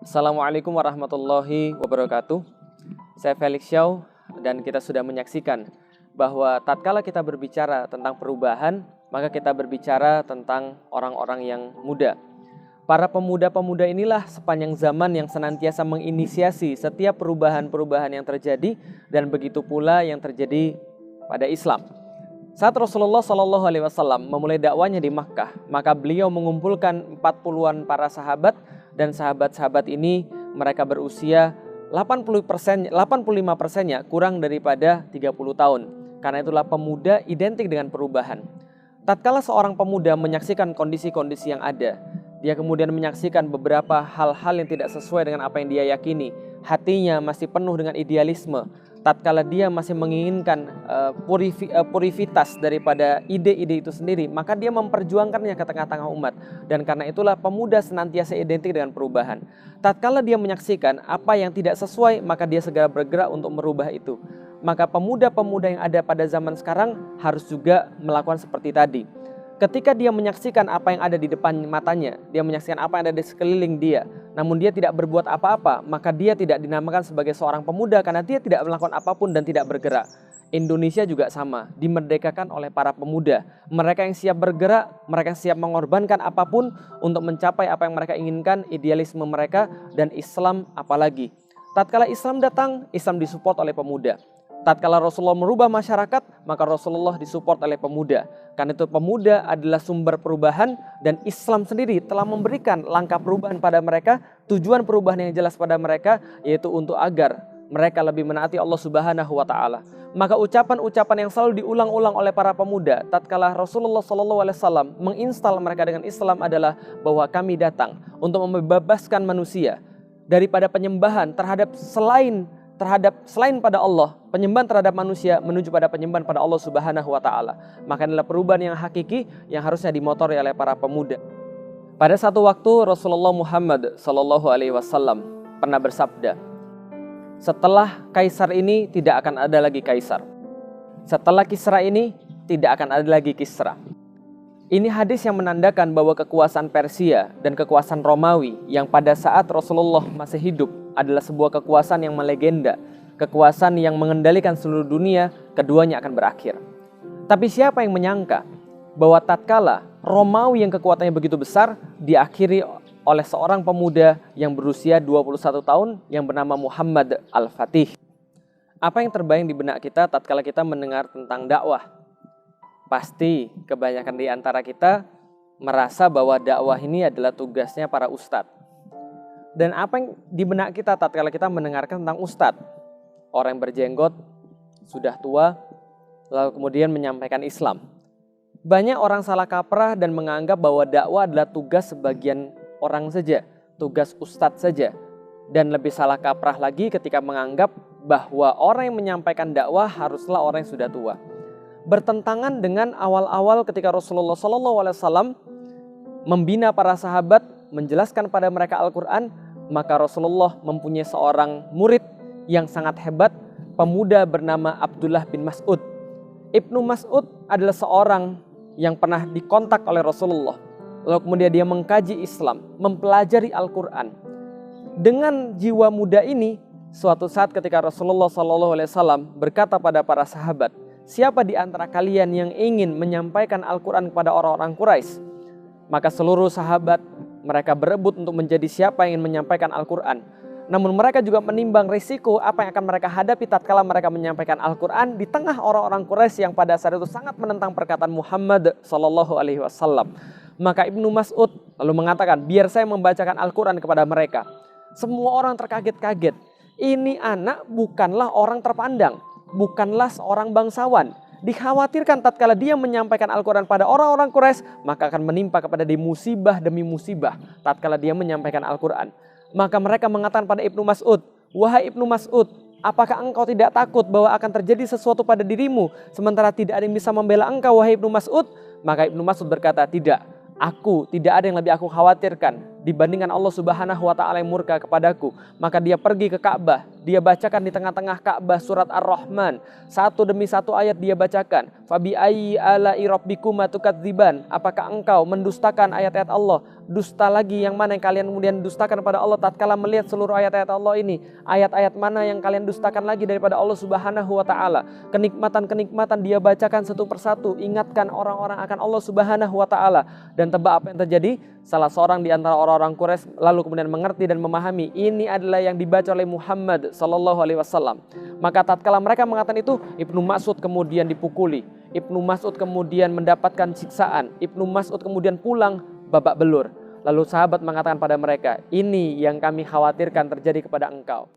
Assalamualaikum warahmatullahi wabarakatuh. Saya Felix Xiao dan kita sudah menyaksikan bahwa tatkala kita berbicara tentang perubahan, maka kita berbicara tentang orang-orang yang muda. Para pemuda-pemuda inilah sepanjang zaman yang senantiasa menginisiasi setiap perubahan-perubahan yang terjadi, dan begitu pula yang terjadi pada Islam. Saat Rasulullah SAW memulai dakwanya di Makkah, maka beliau mengumpulkan 40-an para sahabat, dan sahabat-sahabat ini mereka berusia 85%-nya kurang daripada 30 tahun. Karena itulah pemuda identik dengan perubahan. Tatkala seorang pemuda menyaksikan kondisi-kondisi yang ada, dia kemudian menyaksikan beberapa hal-hal yang tidak sesuai dengan apa yang dia yakini, hatinya masih penuh dengan idealisme, tatkala dia masih menginginkan purivitas daripada ide-ide itu sendiri, maka dia memperjuangkannya ke tengah-tengah umat. Dan karena itulah pemuda senantiasa identik dengan perubahan. Tatkala dia menyaksikan apa yang tidak sesuai, maka dia segera bergerak untuk merubah itu. Maka pemuda-pemuda yang ada pada zaman sekarang harus juga melakukan seperti tadi. Ketika dia menyaksikan apa yang ada di depan matanya, dia menyaksikan apa yang ada di sekeliling dia, namun dia tidak berbuat apa-apa, maka dia tidak dinamakan sebagai seorang pemuda karena dia tidak melakukan apapun dan tidak bergerak. Indonesia juga sama, dimerdekakan oleh para pemuda. Mereka yang siap bergerak, mereka yang siap mengorbankan apapun untuk mencapai apa yang mereka inginkan, idealisme mereka, dan Islam apalagi. Tatkala Islam datang, Islam disupport oleh pemuda. Tatkala Rasulullah merubah masyarakat, maka Rasulullah disupport oleh pemuda. Karena itu pemuda adalah sumber perubahan, dan Islam sendiri telah memberikan langkah perubahan pada mereka, tujuan perubahan yang jelas pada mereka, yaitu untuk agar mereka lebih menaati Allah Subhanahu wa Ta'ala. Maka ucapan-ucapan yang selalu diulang-ulang oleh para pemuda tatkala Rasulullah SAW menginstal mereka dengan Islam adalah bahwa kami datang untuk membebaskan manusia daripada penyembahan terhadap selain pada Allah, penyembahan terhadap manusia menuju pada penyembahan pada Allah Subhanahu wa Ta'ala. Maka inilah perubahan yang hakiki yang harusnya dimotori oleh para pemuda. Pada satu waktu Rasulullah Muhammad SAW pernah bersabda, setelah kaisar ini tidak akan ada lagi kaisar. Setelah Kisra ini tidak akan ada lagi Kisra. Ini hadis yang menandakan bahwa kekuasaan Persia dan kekuasaan Romawi yang pada saat Rasulullah masih hidup adalah sebuah kekuasaan yang melegenda, kekuasaan yang mengendalikan seluruh dunia, keduanya akan berakhir. Tapi siapa yang menyangka bahwa tatkala Romawi yang kekuatannya begitu besar diakhiri oleh seorang pemuda yang berusia 21 tahun yang bernama Muhammad Al-Fatih. Apa yang terbayang di benak kita tatkala kita mendengar tentang dakwah? Pasti kebanyakan di antara kita merasa bahwa dakwah ini adalah tugasnya para ustadz. Dan apa yang di benak kita tatkala kita mendengarkan tentang ustadz? Orang yang berjenggot, sudah tua, lalu kemudian menyampaikan Islam. Banyak orang salah kaprah dan menganggap bahwa dakwah adalah tugas sebagian orang saja, tugas ustadz saja. Dan lebih salah kaprah lagi ketika menganggap bahwa orang yang menyampaikan dakwah haruslah orang yang sudah tua. Bertentangan dengan awal-awal ketika Rasulullah SAW membina para sahabat, menjelaskan pada mereka Al-Quran, maka Rasulullah mempunyai seorang murid yang sangat hebat, pemuda bernama Abdullah bin Mas'ud. Ibnu Mas'ud adalah seorang yang pernah dikontak oleh Rasulullah. Lalu kemudian dia mengkaji Islam, mempelajari Al-Quran. Dengan jiwa muda ini, suatu saat ketika Rasulullah SAW berkata pada para sahabat, siapa di antara kalian yang ingin menyampaikan Al-Quran kepada orang-orang Quraisy? Maka seluruh sahabat mereka berebut untuk menjadi siapa yang ingin menyampaikan Al-Quran. Namun mereka juga menimbang risiko apa yang akan mereka hadapi tatkala mereka menyampaikan Al-Quran di tengah orang-orang Quraisy yang pada saat itu sangat menentang perkataan Muhammad SAW. Maka Ibnu Mas'ud lalu mengatakan, biar saya membacakan Al-Quran kepada mereka. Semua orang terkaget-kaget. Ini anak bukanlah orang terpandang, bukanlah seorang bangsawan. Dikhawatirkan tatkala dia menyampaikan Al-Quran pada orang-orang Quraisy, maka akan menimpa kepada dia musibah demi musibah tatkala dia menyampaikan Al-Quran. Maka mereka mengatakan pada Ibnu Mas'ud, wahai Ibnu Mas'ud, apakah engkau tidak takut bahwa akan terjadi sesuatu pada dirimu sementara tidak ada yang bisa membela engkau, wahai Ibnu Mas'ud? Maka Ibnu Mas'ud berkata, tidak, aku tidak ada yang lebih aku khawatirkan dibandingkan Allah Subhanahu wa Ta'ala yang murka kepadaku. Maka dia pergi ke Ka'bah, dia bacakan di tengah-tengah Ka'bah surat Ar-Rahman. Satu demi satu ayat dia bacakan. Fabi ayyi ala'i rabbikuma tukadziban. Apakah engkau mendustakan ayat-ayat Allah? Dusta lagi yang mana yang kalian kemudian dustakan pada Allah tatkala melihat seluruh ayat-ayat Allah ini? Ayat-ayat mana yang kalian dustakan lagi daripada Allah Subhanahu wa taala? Kenikmatan-kenikmatan dia bacakan satu persatu, ingatkan orang-orang akan Allah Subhanahu wa taala. Dan tebak apa yang terjadi? Salah seorang di antara orang-orang Quraisy lalu kemudian mengerti dan memahami ini adalah yang dibaca oleh Muhammad sallallahu alaihi wasallam. Maka tatkala mereka mengatakan itu, Ibnu Mas'ud kemudian dipukuli. Ibnu Mas'ud kemudian mendapatkan siksaan. Ibnu Mas'ud kemudian pulang babak belur. Lalu sahabat mengatakan pada mereka, ini yang kami khawatirkan terjadi kepada engkau.